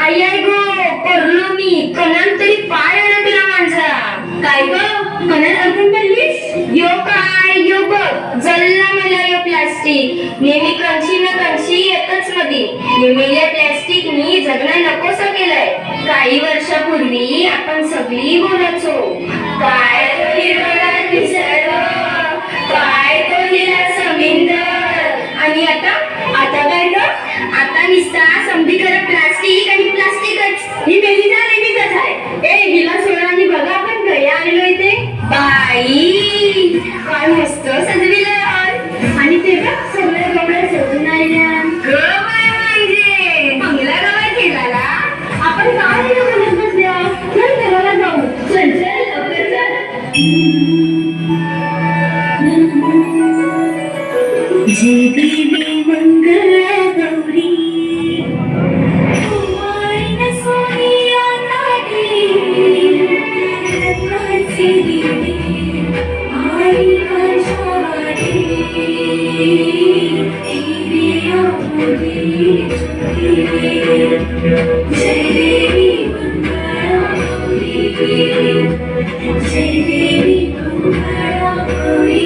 आई आई गो पडलो मी कणान तरी पाय अडकला माझा. काय ग कणान अडकून पडलीस? यो काय यो बघ जल्ला मला यो प्लास्टिक. नेहमी कंची ना कंची येतच मध्ये. नेहमीले प्लास्टिक मी जगणं नकोसं केलंय. काही वर्षापूर्वी आपण सगळी बोलायचो काय तो हिरवगार निसर्ग, काय तो हिला समुद्र. आणि आता काय ग? आता निस्ता समधीकडे प्लास्टिक आणि प्लास्टिकच. ही मेली जा नेहमीच आहे. ए हिला सोडा आणि बघा आपण घरी आलेलो इथे. बाई काय मस्त सजविलं यार. आणि ते बघ सगळे कपडे सजून आल्या. ग बाय म्हणजे बंगला गवा केला. आपण काय म्हणत बसल्या. चल घराला जाऊ. चल चल लवकर चल. जय देवी मंगला गौरी कुमारी सोनिया नाडी रत्नाची देवी आई कशावाडी देवी आमोदी जय देवी मंगला गौरी जय देवी मंगला गौरी.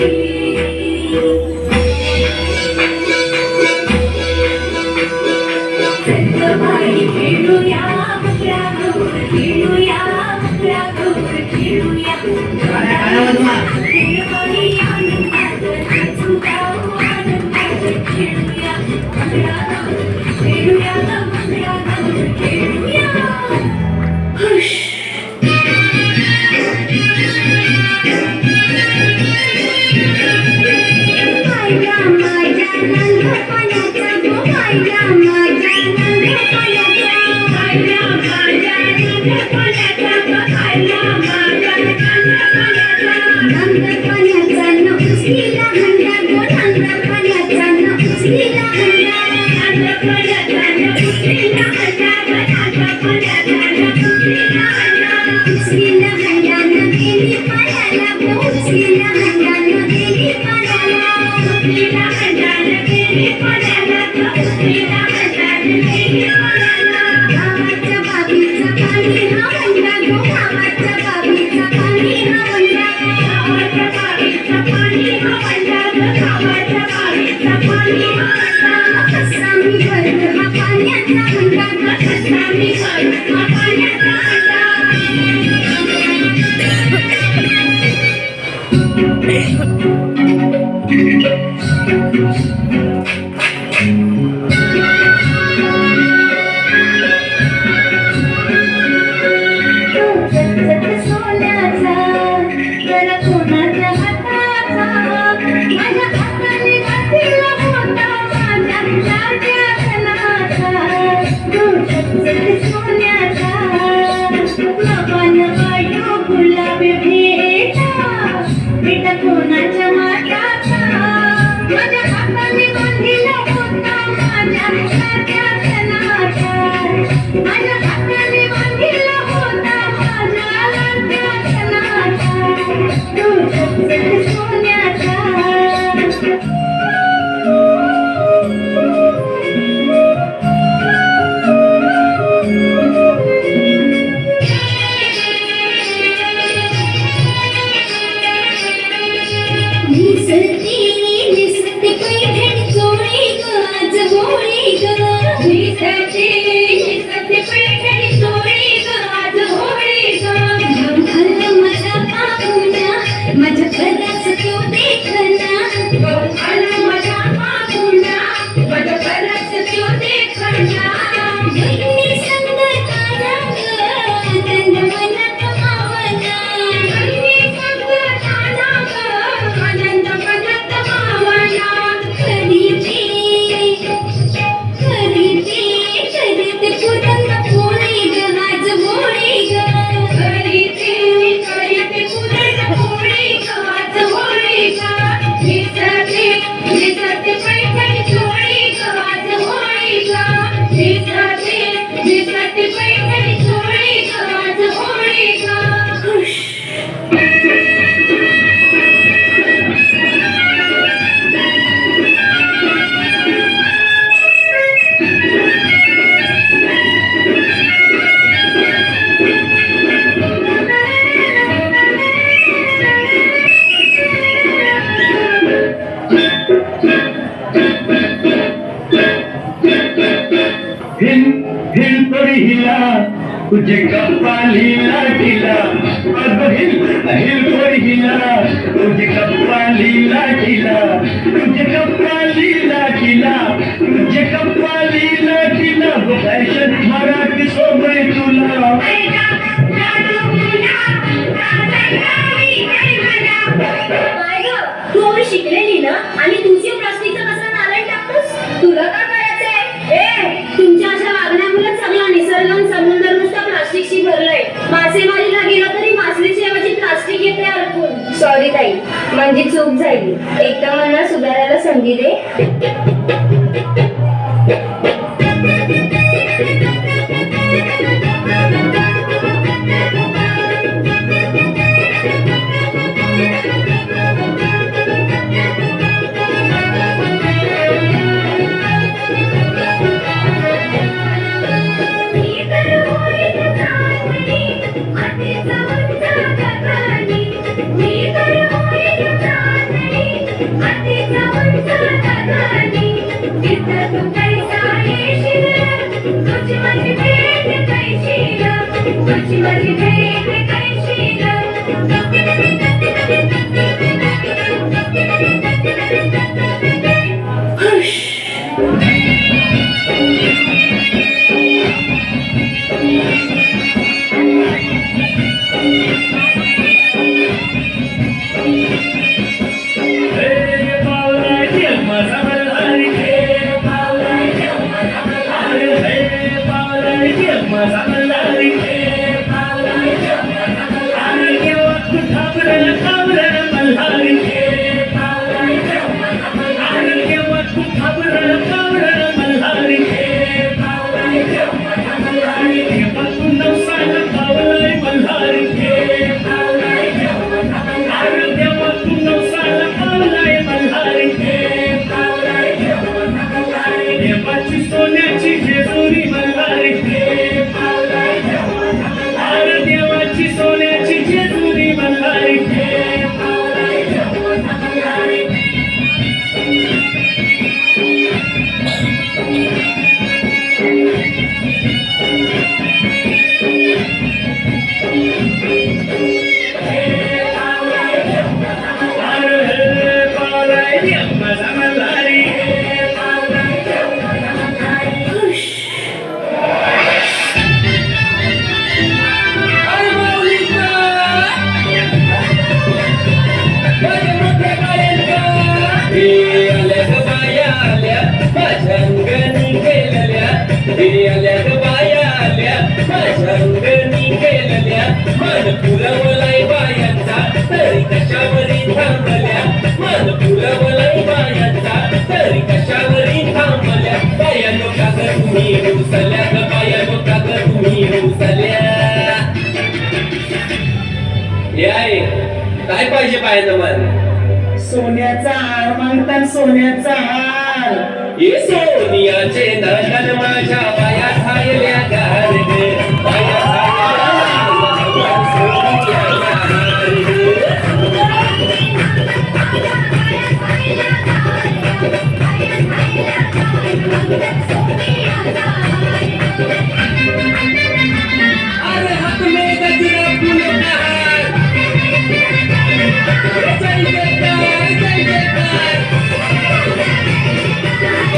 खेळूया मंगला गौर खेळूया मंगला गौर खेळूया. खेळबाई आनंदात नाचू गाऊ आनंदात खेळूया मंगला गौर खेळूया मंगला गौर खेळूया. हुश माझ्या माझ्या लहानपणाचा गो माझ्या माझ्या लहानपणाचा माझ्या माझ्या लहानपणाचा गो माझ्या माझ्या लहानपणाचा. लहानपणाचा नुसतीला हंडा गो लहानपणाचा नुसतीला हंडा. लहानपणाचा नुसतीला हंडा गो लहानपणाचा नुसतीला हंडा. नुसतीला हंडानं गेली पायाला गो नुसतीला हंडानं गेली पायाला. नुसतीला हंडानं गेली पायाला गो नुसतीला हंडानं गेली पायाला. गावाच्या बाबीचा पाणी हा हंडा गो गावाच्या बाबीचा पाणी हा हंडा. गावाच्या बाबीचा पाणी हा हंडा गो गावाच्या बाबीचा पाणी हा हंडा. कसा मी भरू हा पाण्याचा हंडा गो कसा मी भरू हा पाण्याचा हंडा. तो तुझे कपालीला ढिला अगं हिल थोडी हिला तुझे कपालीला ढिला तुझे कपालीला ढिला तुझे कपालीला ढिला फॅशन मराठी सोबय तुला तू एवढी शिकलेली ना आणि तुझी प्लास्टिकचा कसा नारळ टाकतोस तुला काय करायचंय तुमच्या अशा वागण्यामुळे सगळा निसर्ग आणि समुद्र नुसता प्लास्टिकशी भरलंय मासेमारीला गेलं तरी मासलीची ऐवजी प्लास्टिक येते अडकून सॉरी ताई म्हणजे चूक झाली एकदा मला सुधारायला संधी दे काय पाहिजे पाहिजे मला सोन्याचा हार मागतात सोन्याचा हार ये सोनियाचे नंदन माझ्या पायात हायल्या गार ग पायात हायल्या सोनियाचा हार अरे हाथ में गजरा फूलों का हार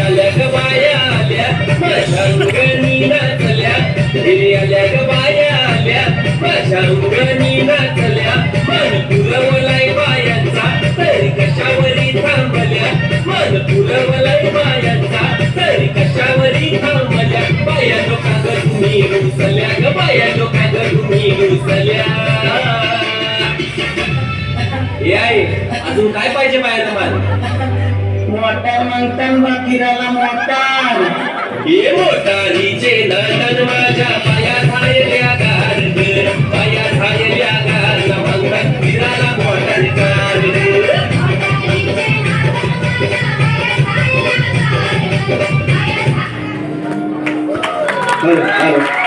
आल्या ग बाया आल्या माझ्या अंगणी नाचल्या आल्या ग बाया आल्या माझ्या अंगणी नाचल्या मन पुरवलाय बायांचा तरी कशावरी थांबल्या मन पुरवलाय बायांचा तरी कशावरी थांबल्या बाया लोका ग तुम्ही रुसल्या ग बाया लोका ग तुम्ही रुसल्या याय अजून काय पाहिजे बाया तुम्हाला मोटार मागतात बाकीराला मोटार ये मोटारीचे नंदन माझ्या पायात हायल्या गार ग पायात हायल्या गार म्हणतात फिराला मोटार कार ग